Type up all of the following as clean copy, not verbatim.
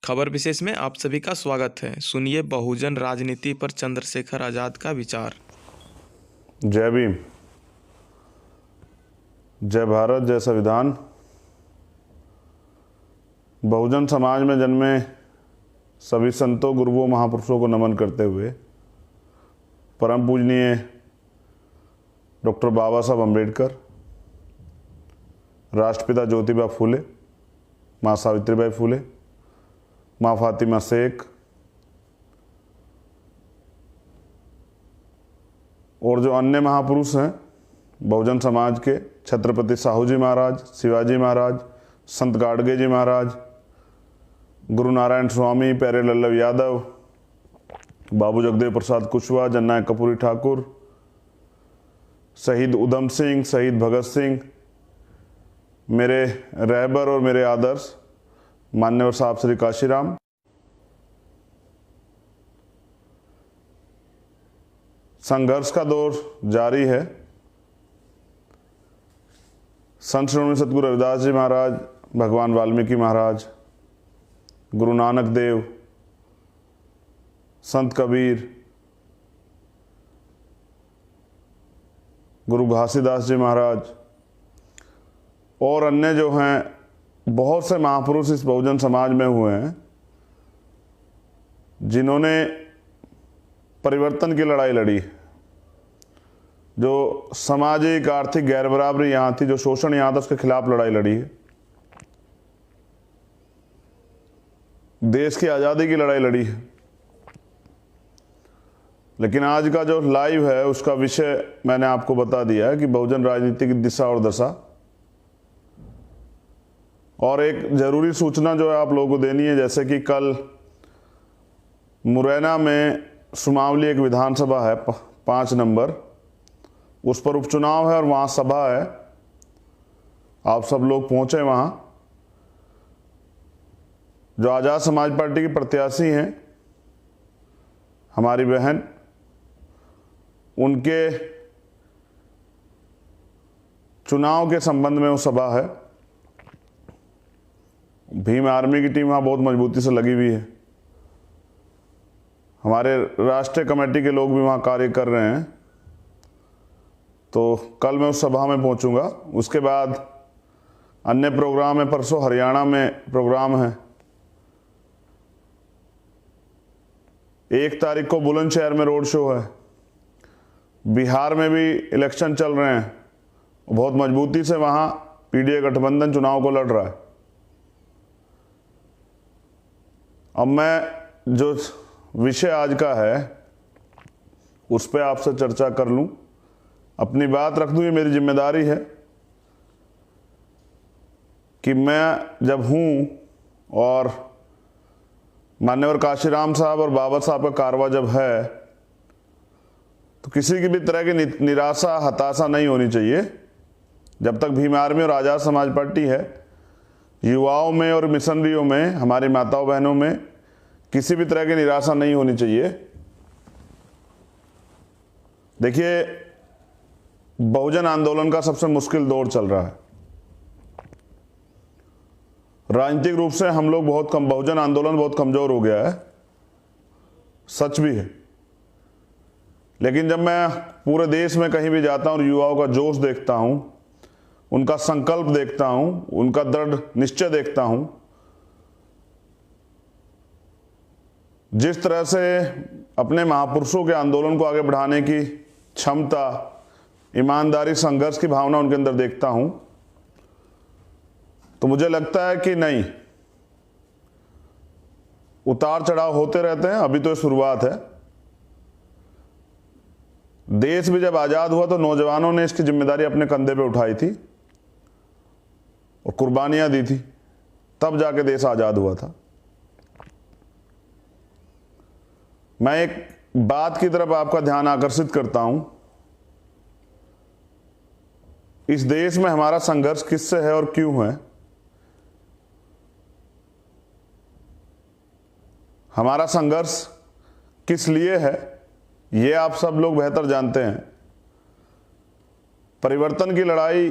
खबर विशेष में आप सभी का स्वागत है। सुनिए बहुजन राजनीति पर चंद्रशेखर आजाद का विचार। जय भीम, जय भारत, जय संविधान। बहुजन समाज में जन्मे सभी संतों, गुरुओं, महापुरुषों को नमन करते हुए परम पूजनीय डॉक्टर बाबा साहब अम्बेडकर, राष्ट्रपिता ज्योतिबा फूले, माँ सावित्रीबाई फूले, माँ फातिमा शेख और जो अन्य महापुरुष हैं बहुजन समाज के, छत्रपति साहू जी महाराज, शिवाजी महाराज, संत गाडगे जी महाराज, गुरु नारायण स्वामी, प्यारे लल्लभ यादव, बाबू जगदेव प्रसाद कुशवाहा, जननायक कपूरी ठाकुर, शहीद उधम सिंह, शहीद भगत सिंह, मेरे रहबर और मेरे आदर्श मान्यवर साहब श्री काशीराम। संघर्ष का दौर जारी है। संत श्रोमणी सतगुरु रविदास जी महाराज, भगवान वाल्मीकि महाराज, गुरु नानक देव, संत कबीर, गुरु घासीदास जी महाराज और अन्य जो हैं बहुत से महापुरुष इस बहुजन समाज में हुए हैं जिन्होंने परिवर्तन की लड़ाई लड़ी। जो सामाजिक आर्थिक गैर बराबरी यहाँ थी, जो शोषण यहाँ था, उसके खिलाफ लड़ाई लड़ी है। देश की आज़ादी की लड़ाई लड़ी है। लेकिन आज का जो लाइव है उसका विषय मैंने आपको बता दिया है कि बहुजन राजनीति की दिशा और दशा। और एक जरूरी सूचना जो है आप लोगों को देनी है, जैसे कि कल मुरैना में सुमावली एक विधानसभा है 5 नंबर, उस पर उपचुनाव है और वहाँ सभा है। आप सब लोग पहुँचे वहाँ। जो आज़ाद समाज पार्टी की प्रत्याशी हैं हमारी बहन, उनके चुनाव के संबंध में वो सभा है। भीम आर्मी की टीम वहाँ बहुत मजबूती से लगी हुई है। हमारे राष्ट्रीय कमेटी के लोग भी वहाँ कार्य कर रहे हैं। तो कल मैं उस सभा में पहुँचूँगा। उसके बाद अन्य प्रोग्राम है। परसों हरियाणा में प्रोग्राम है। 1 तारीख को बुलंदशहर में रोड शो है। बिहार में भी इलेक्शन चल रहे हैं। बहुत मजबूती से वहाँ पीडीए गठबंधन चुनाव को लड़ रहा है। अब मैं जो विषय आज का है उस पर आपसे चर्चा कर लूं, अपनी बात रख दूं। ये मेरी जिम्मेदारी है कि मैं जब हूं और मान्यवर काशीराम साहब और बाबा साहब का कारवा जब है तो किसी की भी तरह की निराशा, हताशा नहीं होनी चाहिए। जब तक भीम आर्मी और आज़ाद समाज पार्टी है, युवाओं में और मिशनरियों में, हमारी माताओं बहनों में किसी भी तरह की निराशा नहीं होनी चाहिए। देखिए, बहुजन आंदोलन का सबसे मुश्किल दौर चल रहा है। राजनीतिक रूप से हम लोग बहुत कम, बहुजन आंदोलन बहुत कमजोर हो गया है, सच भी है। लेकिन जब मैं पूरे देश में कहीं भी जाता हूं और युवाओं का जोश देखता हूं, उनका संकल्प देखता हूं, उनका दृढ़ निश्चय देखता हूं, जिस तरह से अपने महापुरुषों के आंदोलन को आगे बढ़ाने की क्षमता, ईमानदारी, संघर्ष की भावना उनके अंदर देखता हूं, तो मुझे लगता है कि नहीं, उतार चढ़ाव होते रहते हैं। अभी तो शुरुआत है। देश भी जब आजाद हुआ तो नौजवानों ने इसकी जिम्मेदारी अपने कंधे पे उठाई थी और कुर्बानियां दी थी, तब जाके देश आजाद हुआ था। मैं एक बात की तरफ आपका ध्यान आकर्षित करता हूं। इस देश में हमारा संघर्ष किससे है और क्यों है? हमारा संघर्ष किस लिए है, ये आप सब लोग बेहतर जानते हैं। परिवर्तन की लड़ाई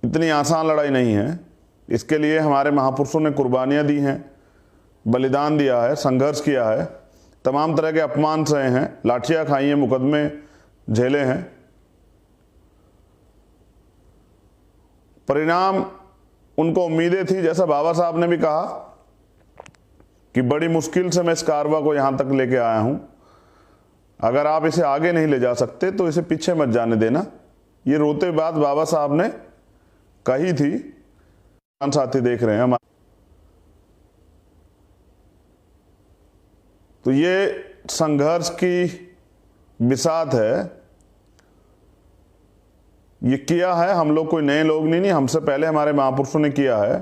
इतनी आसान लड़ाई नहीं है। इसके लिए हमारे महापुरुषों ने कुर्बानियां दी हैं, बलिदान दिया है, संघर्ष किया है, तमाम तरह के अपमान सहे हैं, लाठियां खाई हैं, मुकदमे झेले हैं। परिणाम उनको उम्मीदें थी, जैसा बाबा साहब ने भी कहा कि बड़ी मुश्किल से मैं इस कारवा को यहां तक लेके आया हूं, अगर आप इसे आगे नहीं ले जा सकते तो इसे पीछे मत जाने देना। ये रोते बात बाबा साहब ने कही थी। साथी देख रहे हैं हमारे, तो ये संघर्ष की बिसात है। ये किया है, हम लोग कोई नए लोग नहीं, हमसे पहले हमारे महापुरुषों ने किया है।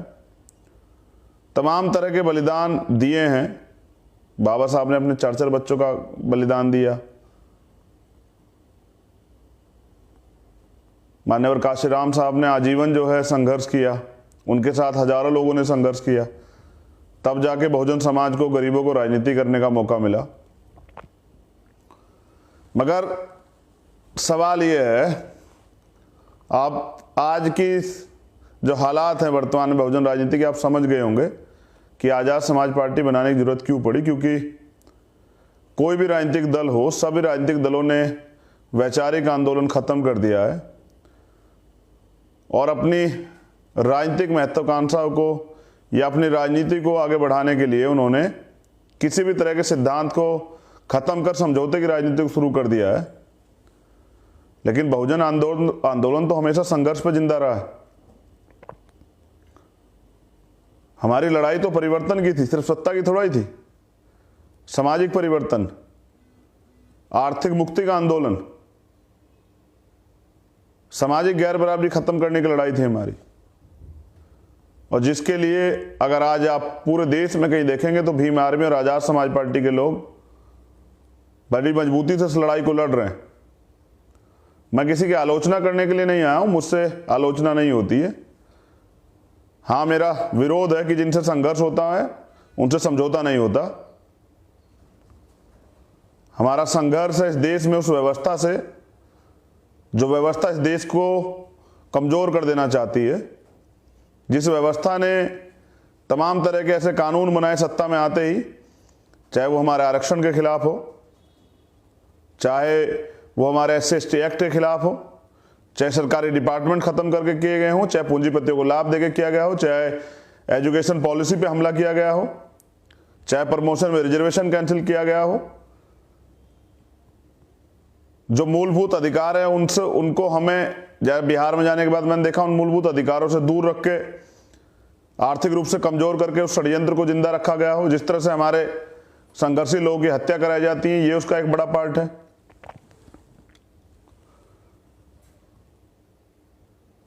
तमाम तरह के बलिदान दिए हैं। बाबा साहब ने अपने 4 बच्चों का बलिदान दिया। मान्यवर काशीराम साहब ने आजीवन जो है संघर्ष किया, उनके साथ हजारों लोगों ने संघर्ष किया, तब जाके बहुजन समाज को, गरीबों को राजनीति करने का मौका मिला। मगर सवाल यह है, आप आज की जो हालात हैं वर्तमान में बहुजन राजनीति के, आप समझ गए होंगे कि आज़ाद समाज पार्टी बनाने की जरूरत क्यों पड़ी। क्योंकि कोई भी राजनीतिक दल हो, सभी राजनीतिक दलों ने वैचारिक आंदोलन खत्म कर दिया है और अपनी राजनीतिक महत्वाकांक्षाओं को या अपनी राजनीति को आगे बढ़ाने के लिए उन्होंने किसी भी तरह के सिद्धांत को खत्म कर समझौते की राजनीति को शुरू कर दिया है। लेकिन बहुजन आंदोलन तो हमेशा संघर्ष पर जिंदा रहा है। हमारी लड़ाई तो परिवर्तन की थी, सिर्फ सत्ता की थोड़ा ही थी। सामाजिक परिवर्तन, आर्थिक मुक्ति का आंदोलन, सामाजिक गैर बराबरी खत्म करने की लड़ाई थी हमारी। और जिसके लिए अगर आज आप पूरे देश में कहीं देखेंगे तो भीम आर्मी और आजाद समाज पार्टी के लोग बड़ी मजबूती से इस लड़ाई को लड़ रहे हैं। मैं किसी की आलोचना करने के लिए नहीं आया हूं, मुझसे आलोचना नहीं होती है। हाँ, मेरा विरोध है कि जिनसे संघर्ष होता है उनसे समझौता नहीं होता। हमारा संघर्ष है इस देश में उस व्यवस्था से जो व्यवस्था इस देश को कमजोर कर देना चाहती है, जिस व्यवस्था ने तमाम तरह के ऐसे कानून बनाए सत्ता में आते ही, चाहे वो हमारे आरक्षण के खिलाफ हो, चाहे वो हमारे SC/ST एक्ट के खिलाफ हो, चाहे सरकारी डिपार्टमेंट खत्म करके किए गए हों, चाहे पूंजीपतियों को लाभ देके किया गया हो, चाहे एजुकेशन पॉलिसी पे हमला किया गया हो, चाहे प्रमोशन में रिजर्वेशन कैंसिल किया गया हो। जो मूलभूत अधिकार है उनसे, उनको हमें बिहार में जाने के बाद मैंने देखा उन मूलभूत अधिकारों से दूर रख के आर्थिक रूप से कमजोर करके उस षड्यंत्र को जिंदा रखा गया हो। जिस तरह से हमारे संघर्षी लोगों की हत्या कराई जाती है, ये उसका एक बड़ा पार्ट है।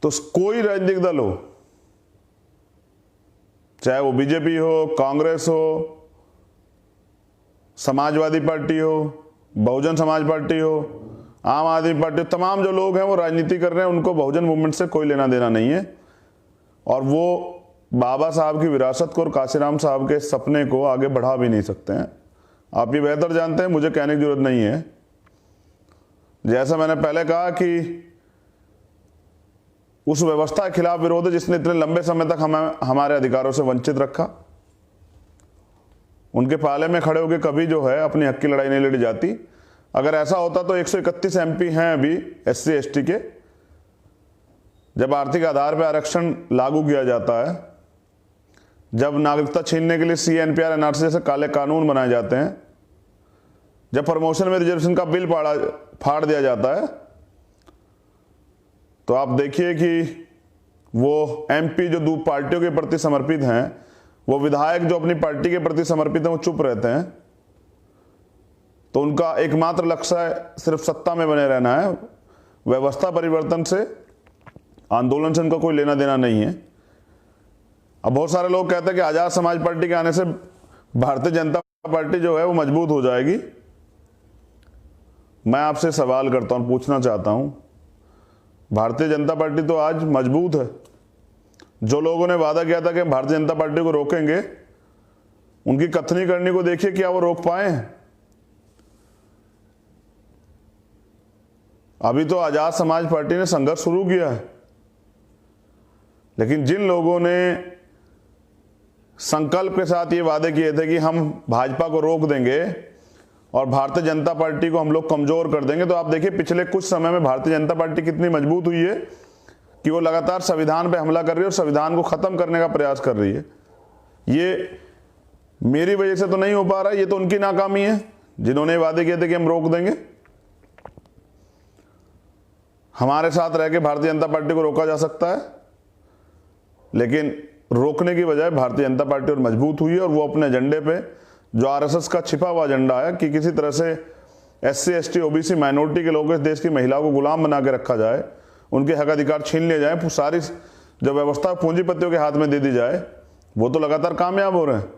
तो कोई राजनीतिक दल हो, चाहे वो बीजेपी हो, कांग्रेस हो, समाजवादी पार्टी हो, बहुजन समाज पार्टी हो, आम आदमी पार्टी, तमाम जो लोग हैं वो राजनीति कर रहे हैं, उनको बहुजन मूवमेंट से कोई लेना देना नहीं है। और वो बाबा साहब की विरासत को और काशीराम साहब के सपने को आगे बढ़ा भी नहीं सकते हैं। आप ये बेहतर जानते हैं, मुझे कहने की जरूरत नहीं है। जैसा मैंने पहले कहा कि उस व्यवस्था के खिलाफ विरोध है जिसने इतने लंबे समय तक हमें हमारे अधिकारों से वंचित रखा। उनके पाले में खड़े होकर कभी जो है अपनी हक की लड़ाई नहीं लड़ी जाती। अगर ऐसा होता तो 131 MP हैं अभी SC/ST के। जब आर्थिक आधार पर आरक्षण लागू किया जाता है, जब नागरिकता छीनने के लिए CNPR NRC जैसे काले कानून बनाए जाते हैं, जब प्रमोशन में रिजर्वेशन का बिल फाड़ दिया जाता है, तो आप देखिए कि वो MP जो पार्टियों के प्रति समर्पित हैं, वो विधायक जो अपनी पार्टी के प्रति समर्पित हैं, वो चुप रहते हैं। तो उनका एकमात्र लक्ष्य सिर्फ सत्ता में बने रहना है। व्यवस्था परिवर्तन से, आंदोलन से उनका कोई लेना देना नहीं है। अब बहुत सारे लोग कहते हैं कि आजाद समाज पार्टी के आने से भारतीय जनता पार्टी जो है वो मजबूत हो जाएगी। मैं आपसे सवाल करता हूं, पूछना चाहता हूं, भारतीय जनता पार्टी तो आज मजबूत है। जो लोगों ने वादा किया था कि भारतीय जनता पार्टी को रोकेंगे, उनकी कथनी करनी को देखिए, क्या वो रोक पाए हैं? अभी तो आजाद समाज पार्टी ने संघर्ष शुरू किया है, लेकिन जिन लोगों ने संकल्प के साथ ये वादे किए थे कि हम भाजपा को रोक देंगे और भारतीय जनता पार्टी को हम लोग कमजोर कर देंगे। तो आप देखिए पिछले कुछ समय में भारतीय जनता पार्टी कितनी मजबूत हुई है कि वो लगातार संविधान पे हमला कर रही है और संविधान को खत्म करने का प्रयास कर रही है। ये मेरी वजह से तो नहीं हो पा रहा, ये तो उनकी नाकामी है जिन्होंने वादे किए थे कि हम रोक देंगे। हमारे साथ रह के भारतीय जनता पार्टी को रोका जा सकता है, लेकिन रोकने की बजाय भारतीय जनता पार्टी और मजबूत हुई है और वो अपने एजेंडे पे जो आरएसएस का छिपा हुआ एजेंडा है कि किसी तरह से एससी एसटी ओबीसी माइनॉरिटी के लोगों, इस देश की महिलाओं को गुलाम बना के रखा जाए, उनके हक अधिकार छीन लिए जाए, सारी जो व्यवस्था पूंजीपतियों के हाथ में दे दी जाए, वो तो लगातार कामयाब हो रहे हैं।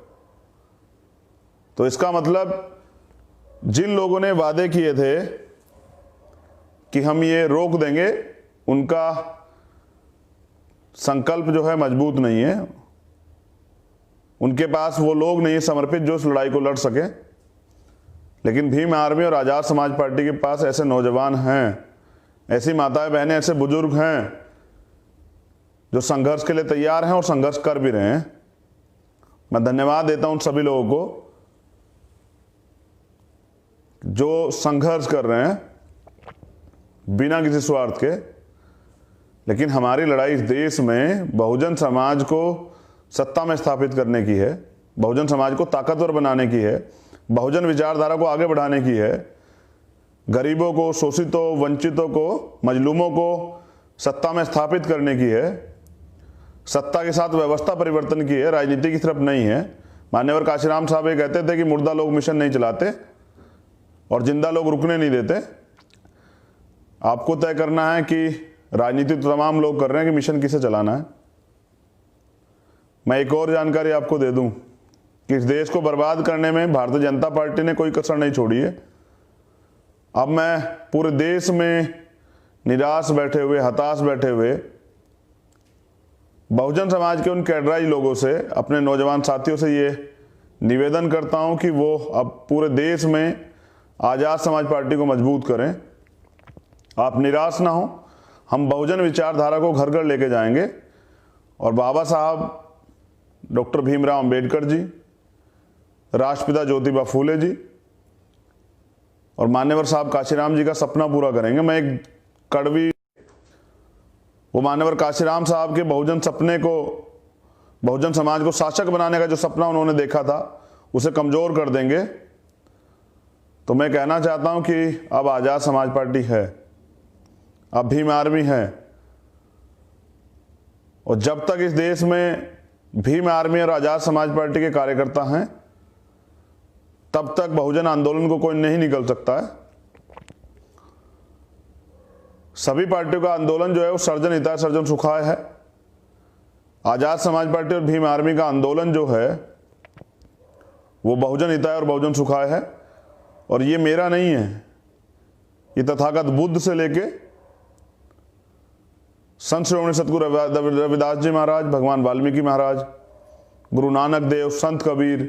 तो इसका मतलब जिन लोगों ने वादे किए थे कि हम ये रोक देंगे, उनका संकल्प जो है मजबूत नहीं है, उनके पास वो लोग नहीं समर्पित जो इस लड़ाई को लड़ सके। लेकिन भीम आर्मी और आज़ाद समाज पार्टी के पास ऐसे नौजवान हैं, ऐसी माताएं बहनें, ऐसे बुजुर्ग हैं जो संघर्ष के लिए तैयार हैं और संघर्ष कर भी रहे हैं। मैं धन्यवाद देता हूं उन सभी लोगों को जो संघर्ष कर रहे हैं बिना किसी स्वार्थ के। लेकिन हमारी लड़ाई इस देश में बहुजन समाज को सत्ता में स्थापित करने की है, बहुजन समाज को ताकतवर बनाने की है, बहुजन विचारधारा को आगे बढ़ाने की है, गरीबों को, शोषितों, वंचितों को, मजलूमों को सत्ता में स्थापित करने की है, सत्ता के साथ व्यवस्था परिवर्तन की है, राजनीति की तरफ नहीं है। मान्यवर काशीराम साहब ये कहते थे कि मुर्दा लोग मिशन नहीं चलाते और जिंदा लोग रुकने नहीं देते। आपको तय करना है कि राजनीति तो तमाम लोग कर रहे हैं कि मिशन किसे चलाना है। मैं एक और जानकारी आपको दे दूं कि इस देश को बर्बाद करने में भारतीय जनता पार्टी ने कोई कसर नहीं छोड़ी है। अब मैं पूरे देश में निराश बैठे हुए, हताश बैठे हुए बहुजन समाज के उन कैडराई लोगों से, अपने नौजवान साथियों से ये निवेदन करता हूं कि वो अब पूरे देश में आज़ाद समाज पार्टी को मजबूत करें। आप निराश ना हो, हम बहुजन विचारधारा को घर घर लेके जाएंगे और बाबा साहब डॉक्टर भीमराव अंबेडकर जी, राष्ट्रपिता ज्योतिबा फूले जी और मान्यवर साहब काशीराम जी का सपना पूरा करेंगे। मैं एक कड़वी, वो मान्यवर काशीराम साहब के बहुजन सपने को, बहुजन समाज को शासक बनाने का जो सपना उन्होंने देखा था, उसे कमजोर कर देंगे। तो मैं कहना चाहता हूं कि अब आज़ाद समाज पार्टी है, अब भीम आर्मी है, और जब तक इस देश में भीम आर्मी और आज़ाद समाज पार्टी के कार्यकर्ता हैं, तब तक बहुजन आंदोलन को कोई नहीं निकल सकता है। सभी पार्टियों का आंदोलन जो है वो सर्जन हिताय सर्जन सुखाय है। आज़ाद समाज पार्टी और भीम आर्मी का आंदोलन जो है वो बहुजन हिताय और बहुजन सुखाय है। और ये मेरा नहीं है, ये तथागत बुद्ध से लेके संत श्रोमणी सतगुरु रविदास जी महाराज, भगवान वाल्मीकि महाराज, गुरु नानक देव, संत कबीर,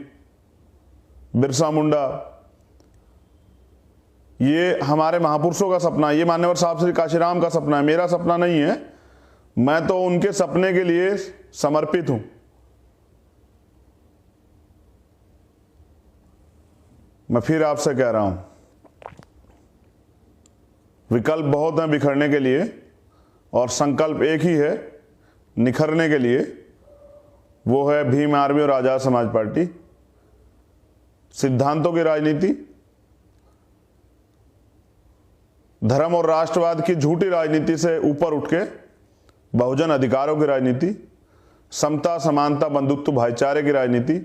बिरसा मुंडा, ये हमारे महापुरुषों का सपना है। ये मान्यवर साहब श्री काशीराम का सपना है, मेरा सपना नहीं है। मैं तो उनके सपने के लिए समर्पित हूं। मैं फिर आपसे कह रहा हूं, विकल्प बहुत हैं बिखरने के लिए और संकल्प एक ही है निखरने के लिए, वो है भीम आर्मी और आज़ाद समाज पार्टी। सिद्धांतों की राजनीति, धर्म और राष्ट्रवाद की झूठी राजनीति से ऊपर उठ के बहुजन अधिकारों की राजनीति, समता, समानता, बंधुत्व, भाईचारे की राजनीति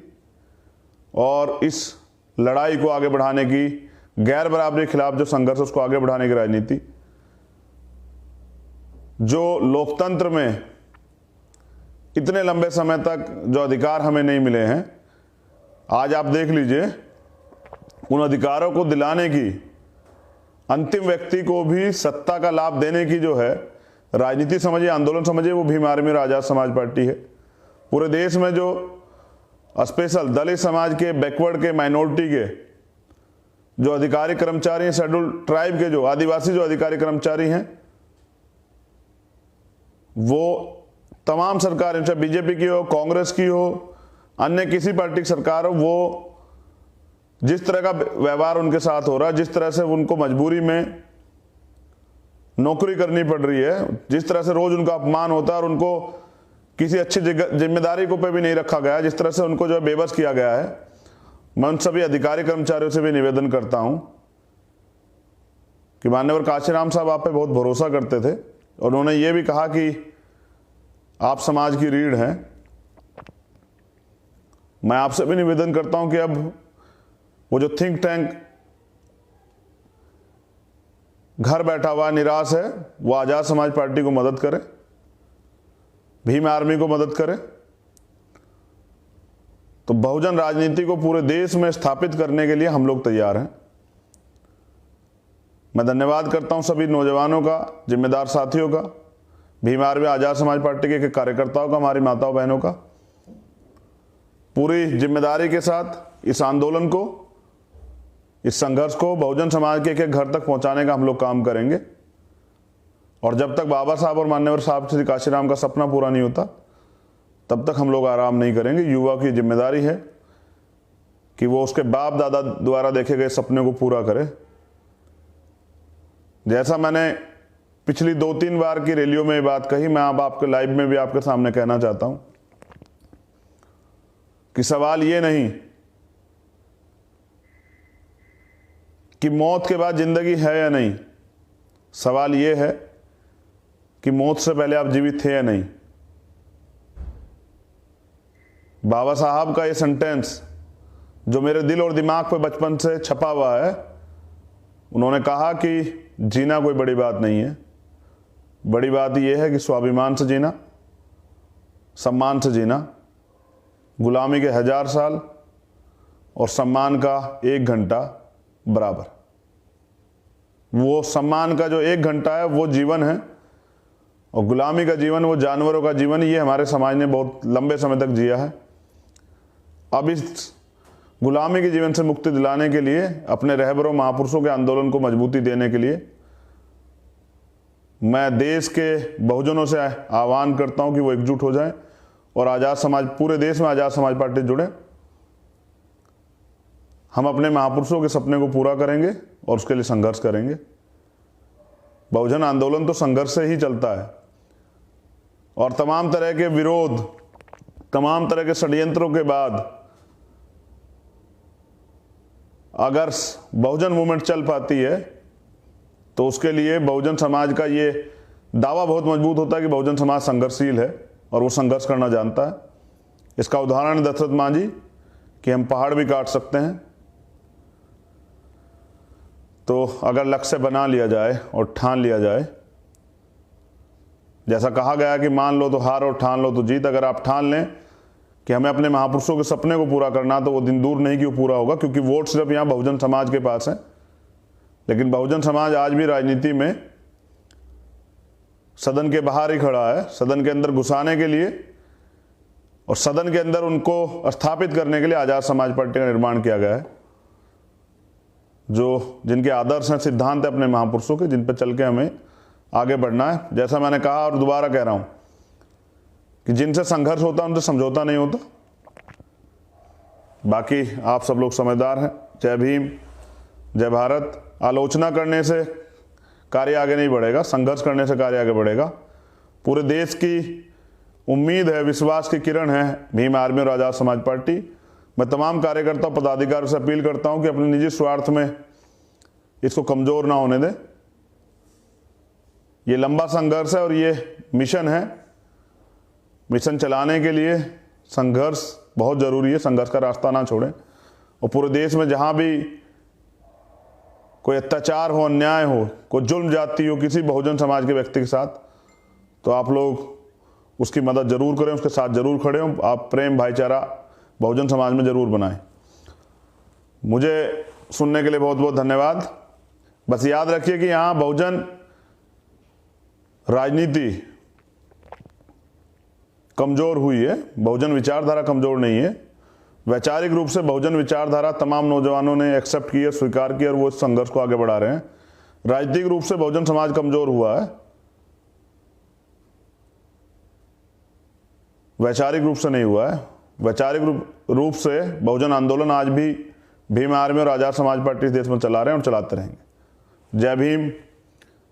और इस लड़ाई को आगे बढ़ाने की, गैर बराबरी के खिलाफ जो संघर्ष उसको आगे बढ़ाने की राजनीति, जो लोकतंत्र में इतने लंबे समय तक जो अधिकार हमें नहीं मिले हैं, आज आप देख लीजिए उन अधिकारों को दिलाने की, अंतिम व्यक्ति को भी सत्ता का लाभ देने की जो है राजनीति समझिए, आंदोलन समझिए, वो भीम आर्मी और आज़ाद समाज पार्टी है। पूरे देश में जो स्पेशल दलित समाज के, बैकवर्ड के, माइनॉरिटी के जो अधिकारी कर्मचारी हैं, शेड्यूल ट्राइब के जो आदिवासी जो अधिकारी कर्मचारी हैं, वो तमाम सरकारें, चाहे बीजेपी की हो, कांग्रेस की हो अन्य किसी पार्टी की सरकार हो, वो जिस तरह का व्यवहार उनके साथ हो रहा है, जिस तरह से उनको मजबूरी में नौकरी करनी पड़ रही है, जिस तरह से रोज उनका अपमान होता है और उनको किसी अच्छी जिम्मेदारी को पे भी नहीं रखा गया, जिस तरह से उनको जो है बेबस किया गया है, मैं उन सभी अधिकारी कर्मचारियों से भी निवेदन करता हूं कि माननीय काशीराम साहब आप पे बहुत भरोसा करते थे और उन्होंने ये भी कहा कि आप समाज की रीढ़ हैं। मैं आपसे भी निवेदन करता हूं कि अब वो जो थिंक टैंक घर बैठा हुआ निराश है, वो आजाद समाज पार्टी को मदद करे, भीम आर्मी को मदद करे। तो बहुजन राजनीति को पूरे देश में स्थापित करने के लिए हम लोग तैयार हैं। मैं धन्यवाद करता हूं सभी नौजवानों का, जिम्मेदार साथियों का, भीम आर्मी आजाद समाज पार्टी के कार्यकर्ताओं का, हमारी माताओं बहनों का। पूरी जिम्मेदारी के साथ इस आंदोलन को, इस संघर्ष को बहुजन समाज के एक घर तक पहुंचाने का हम लोग काम करेंगे। और जब तक बाबा साहब और मान्यवर साहब श्री काशीराम का सपना पूरा नहीं होता, तब तक हम लोग आराम नहीं करेंगे। युवा की जिम्मेदारी है कि वो उसके बाप दादा द्वारा देखे गए सपने को पूरा करे। जैसा मैंने पिछली 2-3 बार की रैलियों में बात कही, मैं अब आपके लाइव में भी आपके सामने कहना चाहता हूं कि सवाल ये नहीं कि मौत के बाद जिंदगी है या नहीं, सवाल ये है कि मौत से पहले आप जीवित थे या नहीं। बाबा साहब का ये सेंटेंस जो मेरे दिल और दिमाग पे बचपन से छपा हुआ है, उन्होंने कहा कि जीना कोई बड़ी बात नहीं है, बड़ी बात यह है कि स्वाभिमान से जीना, सम्मान से जीना। गुलामी के 1000 साल और सम्मान का 1 घंटा बराबर। वो सम्मान का जो 1 घंटा है वो जीवन है, और गुलामी का जीवन, वो जानवरों का जीवन, ये हमारे समाज ने बहुत लंबे समय तक जिया है। अब इस गुलामी के जीवन से मुक्ति दिलाने के लिए, अपने रहबरों महापुरुषों के आंदोलन को मजबूती देने के लिए मैं देश के बहुजनों से आह्वान करता हूं कि वो एकजुट हो जाएं और आजाद समाज, पूरे देश में आजाद समाज पार्टी जुड़े। हम अपने महापुरुषों के सपने को पूरा करेंगे और उसके लिए संघर्ष करेंगे। बहुजन आंदोलन तो संघर्ष से ही चलता है, और तमाम तरह के विरोध, तमाम तरह के षड्यंत्रों के बाद अगर बहुजन मूवमेंट चल पाती है तो उसके लिए बहुजन समाज का ये दावा बहुत मजबूत होता है कि बहुजन समाज संघर्षशील है और वो संघर्ष करना जानता है। इसका उदाहरण दशरथ मांझी कि हम पहाड़ भी काट सकते हैं। तो अगर लक्ष्य बना लिया जाए और ठान लिया जाए, जैसा कहा गया कि मान लो तो हार और ठान लो तो जीत, अगर आप ठान लें कि हमें अपने महापुरुषों के सपने को पूरा करना, तो वो दिन दूर नहीं कि वो पूरा होगा, क्योंकि वोट सिर्फ यहाँ बहुजन समाज के पास है। लेकिन बहुजन समाज आज भी राजनीति में सदन के बाहर ही खड़ा है, सदन के अंदर घुसाने के लिए और सदन के अंदर उनको स्थापित करने के लिए आजाद समाज पार्टी का निर्माण किया गया है, जो जिनके आदर्श हैं, सिद्धांत है अपने महापुरुषों के, जिन पर चल के हमें आगे बढ़ना है। जैसा मैंने कहा और दोबारा कह रहा हूं कि जिनसे संघर्ष होता है उनसे समझौता नहीं होता। बाकी आप सब लोग समझदार हैं। जय भीम, जय भारत। आलोचना करने से कार्य आगे नहीं बढ़ेगा, संघर्ष करने से कार्य आगे बढ़ेगा। पूरे देश की उम्मीद है, विश्वास की किरण है भीम आर्मी और आजाद समाज पार्टी। मैं तमाम कार्यकर्ता पदाधिकारियों से अपील करता हूं कि अपने निजी स्वार्थ में इसको कमजोर ना होने दें। ये लंबा संघर्ष है और ये मिशन है। मिशन चलाने के लिए संघर्ष बहुत जरूरी है, संघर्ष का रास्ता ना छोड़ें। और पूरे देश में जहां भी कोई अत्याचार हो, अन्याय हो, कोई जुल्म जाती हो किसी बहुजन समाज के व्यक्ति के साथ, तो आप लोग उसकी मदद जरूर करें, उसके साथ जरूर खड़े हों। आप प्रेम भाईचारा बहुजन समाज में जरूर बनाएं। मुझे सुनने के लिए बहुत बहुत धन्यवाद। बस याद रखिए कि यहां बहुजन राजनीति कमजोर हुई है, बहुजन विचारधारा कमजोर नहीं है। वैचारिक रूप से बहुजन विचारधारा तमाम नौजवानों ने एक्सेप्ट की है, स्वीकार की, और वो इस संघर्ष को आगे बढ़ा रहे हैं। राजनीतिक रूप से बहुजन समाज कमजोर हुआ है, वैचारिक रूप से नहीं हुआ है। वैचारिक रूप से बहुजन आंदोलन आज भी भीम आर्मी और आज़ाद समाज पार्टी इस देश में चला रहे हैं और चलाते रहेंगे। जय भीम,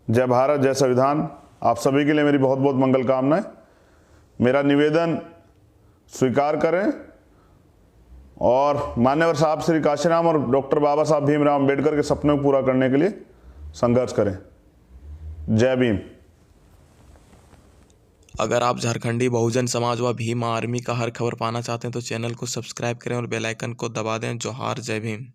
जय भारत, जय संविधान। आप सभी के लिए मेरी बहुत बहुत मंगल कामनाएं। मेरा निवेदन स्वीकार करें और मान्यवर साहब श्री काशीराम और डॉक्टर बाबा साहब भीमराव अम्बेडकर के सपने को पूरा करने के लिए संघर्ष करें। जय भीम। अगर आप झारखंडी बहुजन समाज व भीम आर्मी का हर खबर पाना चाहते हैं तो चैनल को सब्सक्राइब करें और बेल आइकन को दबा दें। जोहार, जय भीम।